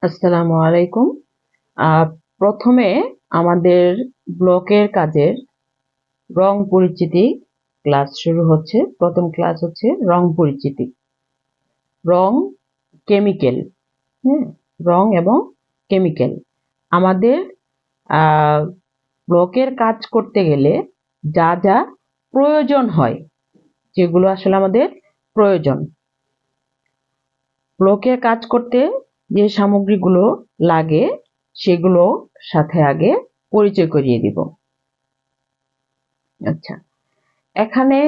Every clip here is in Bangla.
আসসালামু আলাইকুম। প্রথমে আমাদের ব্লকের কাজের রং পরিচিতি ক্লাস শুরু হচ্ছে। প্রথম ক্লাস হচ্ছে রং পরিচিতি। রং, কেমিক্যাল, হ্যাঁ, রং এবং কেমিক্যাল। আমাদের ব্লকের কাজ করতে গেলে যা যা প্রয়োজন হয়, যেগুলো আসলে আমাদের প্রয়োজন, ব্লকের কাজ করতে যে সামগ্রীগুলো লাগে সেগুলো সাথে আগে পরিচয় করিয়ে দিব। আচ্ছা, এখানে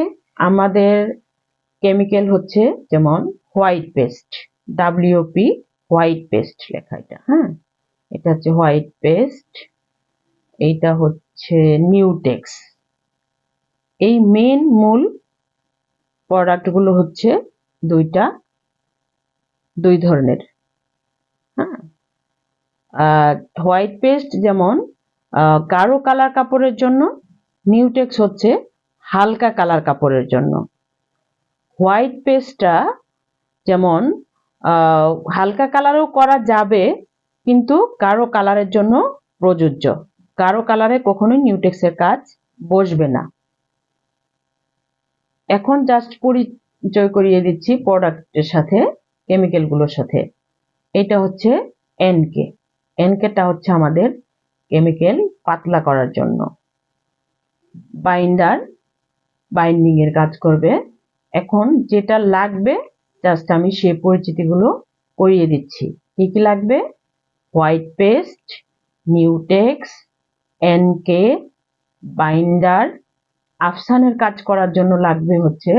আমাদের কেমিক্যাল হচ্ছে যেমন white paste, WP white paste লেখা, এটা হ্যাঁ, এটা হচ্ছে হোয়াইট পেস্ট, এইটা হচ্ছে নিউটেক্স। এই মেন মূল প্রোডাক্টগুলো হচ্ছে দুই ধরনের। হ্যাঁ, হোয়াইট পেস্ট যেমন গাঢ় কালার কাপড়ের জন্য, নিউটেক্স হচ্ছে হালকা কালার কাপড়ের জন্য। হোয়াইট পেস্টটা যেমন হালকা কালারও করা যাবে, কিন্তু গাঢ় কালারের জন্য প্রযোজ্য। গাঢ় কালারে কখনোই নিউটেক্সের কাজ বসবে না। এখন জাস্ট পরিচয় করিয়ে দিচ্ছি প্রোডাক্টের সাথে, কেমিক্যালগুলোর সাথে। এটা হচ্ছে এনকে। এনকেটা হচ্ছে আমাদের কেমিক্যাল পাতলা করার জন্য। বাইন্ডার, বাইন্ডিং এর কাজ করবে। এখন যেটা লাগবে জাস্ট আমি সেই পরিচিতিগুলো করিয়ে দিচ্ছি। কি কি লাগবে? White paste, নিউটেক্স, NK, binder. আফসানের কাজ করার জন্য লাগবে হচ্ছে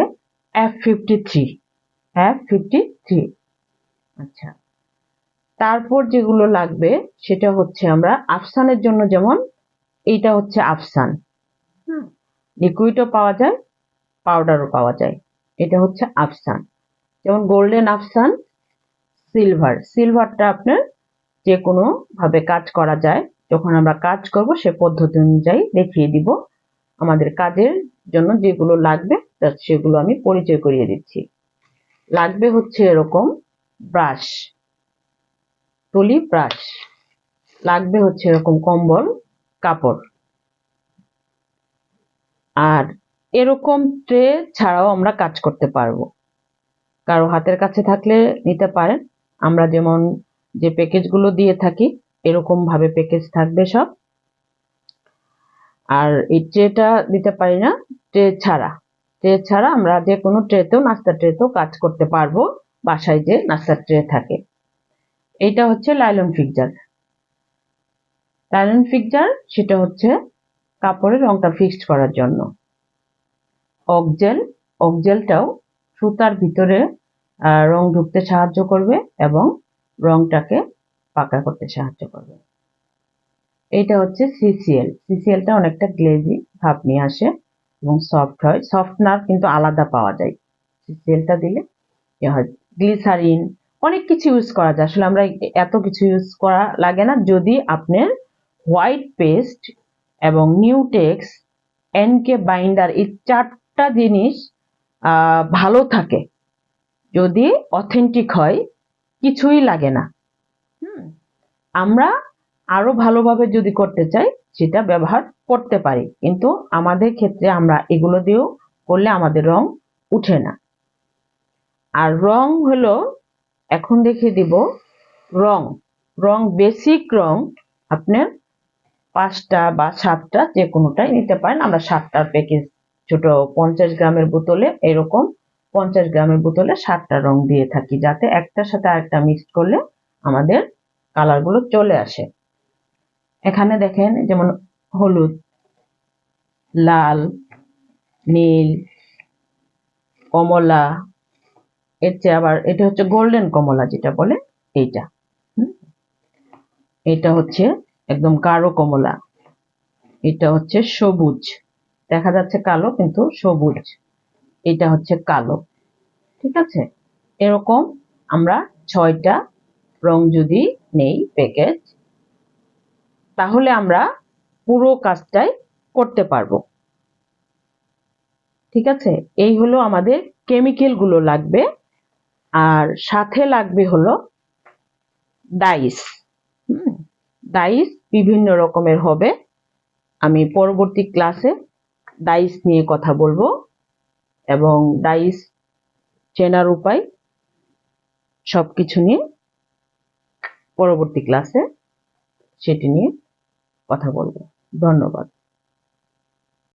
F53। আচ্ছা, তারপর যেগুলো লাগবে সেটা হচ্ছে আমরা আফসানের জন্য, যেমন এইটা হচ্ছে আফসান, লিকুইডও পাওয়া যায়, পাউডারও পাওয়া যায়। এটা হচ্ছে আফসান, যেমন গোল্ডেন আফসান, সিলভারটা আপনার যে কোনো ভাবে কাজ করা যায়। যখন আমরা কাজ করব সে পদ্ধতি অনুযায়ী দেখিয়ে দিব। আমাদের কাজের জন্য যেগুলো লাগবে সেগুলো আমি পরিচয় করিয়ে দিচ্ছি। লাগবে হচ্ছে এরকম ব্রাশ, তুলি ব্রাশ, লাগবে হচ্ছে এরকম কম্বল কাপড়, আর এরকম ট্রে ছাড়াও আমরা কাজ করতে পারবো। কারো হাতের কাছে থাকলে নিতে পারেন। আমরা যেমন যে প্যাকেজগুলো দিয়ে থাকি এরকম ভাবে প্যাকেজ থাকবে সব। আর এই ট্রেটা দিতে পারি না, ট্রে ছাড়া আমরা যে কোনো ট্রেতেও, নাস্তার ট্রেতেও কাজ করতে পারবো, বাসায় যে নাস্তার ট্রে থাকে। এটা হচ্ছে লাইলন ফিক্সার। সেটা হচ্ছে কাপড়ের রংটা ফিক্সড করার জন্য। অকজেলটাও সুতার ভিতরে রং ঢুকতে সাহায্য করবে এবং রংটাকে পাকা করতে সাহায্য করবে। এইটা হচ্ছে সিসিএলটা অনেকটা গ্লেজি ভাব নিয়ে আসে এবং সফট হয়। সফটনার কিন্তু আলাদা পাওয়া যায়, সিসিএলটা দিলে হয়। গ্লিসারিন, অনেক কিছু ইউজ করা যায়। আসলে আমরা এত কিছু ইউজ করা লাগে না, যদি আপনার হোয়াইট পেস্ট এবং নিউটেক্স, এনকে বাইন্ডার, এই চারটা জিনিস ভালো থাকে, যদি অথেন্টিক হয়, কিছুই লাগে না। আমরা আরো ভালোভাবে যদি করতে চাই সেটা ব্যবহার করতে পারি, কিন্তু আমাদের ক্ষেত্রে আমরা এগুলো দিয়েও করলে আমাদের রং উঠে না। আর রং হলো, এখন দেখিয়ে দিব রং বেসিক রং আপনার 5টা বা 7টা যে কোনোটাই নিতে পারেন। আমরা 7টার প্যাকেজ, ছোট 50 গ্রামের বোতলে, এরকম 50 গ্রামের বোতলে 7টা রং দিয়ে থাকি, যাতে একটার সাথে আরেকটা মিক্সড করলে আমাদের কালারগুলো চলে আসে। এখানে দেখেন যেমন হলুদ, লাল, নীল, কমলা, এর চেয়ে আবার এটা হচ্ছে গোল্ডেন কমলা যেটা বলে, এইটা এটা হচ্ছে একদম গাঢ় কমলা, এটা হচ্ছে সবুজ, দেখা যাচ্ছে কালো কিন্তু সবুজ, এটা হচ্ছে কালো। ঠিক আছে, এরকম আমরা 6টা রং যদি নেই প্যাকেজ, তাহলে আমরা পুরো কাজটাই করতে পারবো। ঠিক আছে, এই হলো আমাদের কেমিক্যাল গুলো লাগবে। আর সাথে লাগবে হলো ডাইস। ডাইস বিভিন্ন রকমের হবে, আমি পরবর্তী ক্লাসে ডাইস নিয়ে কথা বলবো এবং ডাইস চেনার উপায় সবকিছু নিয়ে পরবর্তী ক্লাসে সেটি নিয়ে কথা বলবো। ধন্যবাদ।